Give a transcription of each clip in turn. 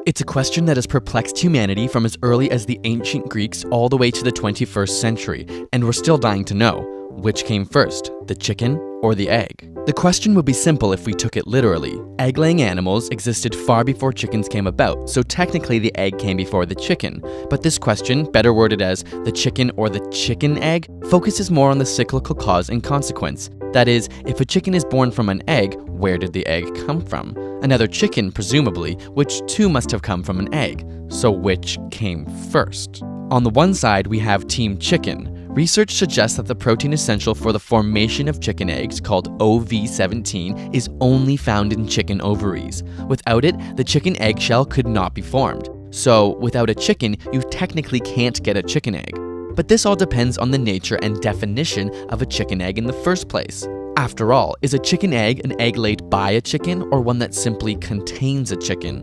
It's a question that has perplexed humanity from as early as the ancient Greeks all the way to the 21st century, and we're still dying to know, which came first, the chicken or the egg? The question would be simple if we took it literally. Egg-laying animals existed far before chickens came about, so technically the egg came before the chicken. But this question, better worded as the chicken or the chicken egg, focuses more on the cyclical cause and consequence. That is, if a chicken is born from an egg, where did the egg come from? Another chicken, presumably, which too must have come from an egg. So which came first? On the one side, we have Team Chicken. Research suggests that the protein essential for the formation of chicken eggs, called OV17, is only found in chicken ovaries. Without it, the chicken eggshell could not be formed. So, without a chicken, you technically can't get a chicken egg. But this all depends on the nature and definition of a chicken egg in the first place. After all, is a chicken egg an egg laid by a chicken or one that simply contains a chicken?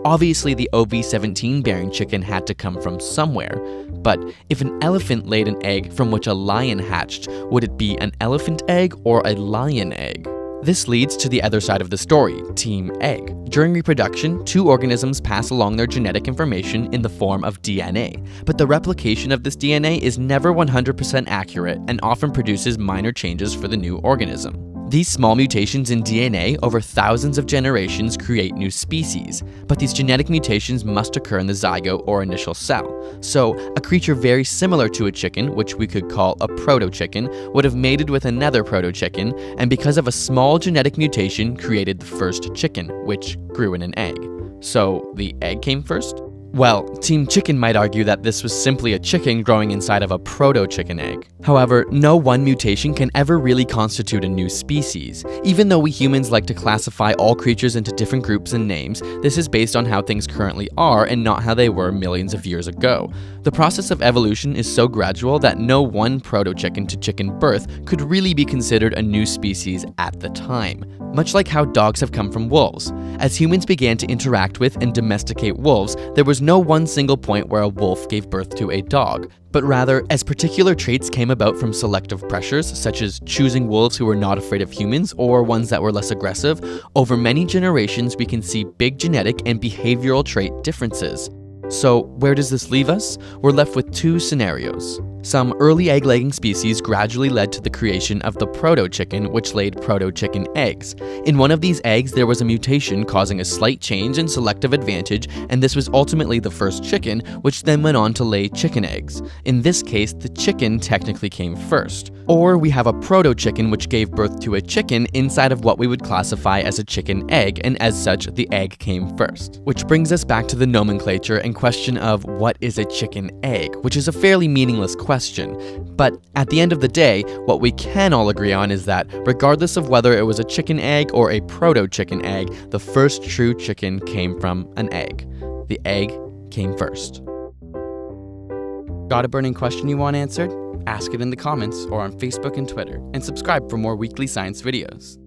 Obviously, the OV17 bearing chicken had to come from somewhere, but if an elephant laid an egg from which a lion hatched, would it be an elephant egg or a lion egg? This leads to the other side of the story, Team Egg. During reproduction, two organisms pass along their genetic information in the form of DNA, but the replication of this DNA is never 100% accurate and often produces minor changes for the new organism. These small mutations in DNA over thousands of generations create new species, but these genetic mutations must occur in the zygote or initial cell. So, a creature very similar to a chicken, which we could call a proto-chicken, would have mated with another proto-chicken, and because of a small genetic mutation, created the first chicken, which grew in an egg. So, the egg came first? Well, Team Chicken might argue that this was simply a chicken growing inside of a proto-chicken egg. However, no one mutation can ever really constitute a new species. Even though we humans like to classify all creatures into different groups and names, this is based on how things currently are and not how they were millions of years ago. The process of evolution is so gradual that no one proto-chicken to chicken birth could really be considered a new species at the time. Much like how dogs have come from wolves. As humans began to interact with and domesticate wolves, there was no one single point where a wolf gave birth to a dog, but rather, as particular traits came about from selective pressures, such as choosing wolves who were not afraid of humans or ones that were less aggressive, over many generations we can see big genetic and behavioral trait differences. So, where does this leave us? We're left with two scenarios. Some early egg-laying species gradually led to the creation of the proto-chicken, which laid proto-chicken eggs. In one of these eggs, there was a mutation causing a slight change in selective advantage, and this was ultimately the first chicken, which then went on to lay chicken eggs. In this case, the chicken technically came first. Or we have a proto-chicken which gave birth to a chicken inside of what we would classify as a chicken egg, and as such, the egg came first. Which brings us back to the nomenclature and question of what is a chicken egg, which is a fairly meaningless question. But at the end of the day, what we can all agree on is that regardless of whether it was a chicken egg or a proto-chicken egg, the first true chicken came from an egg. The egg came first. Got a burning question you want answered? Ask it in the comments or on Facebook and Twitter, and subscribe for more weekly science videos.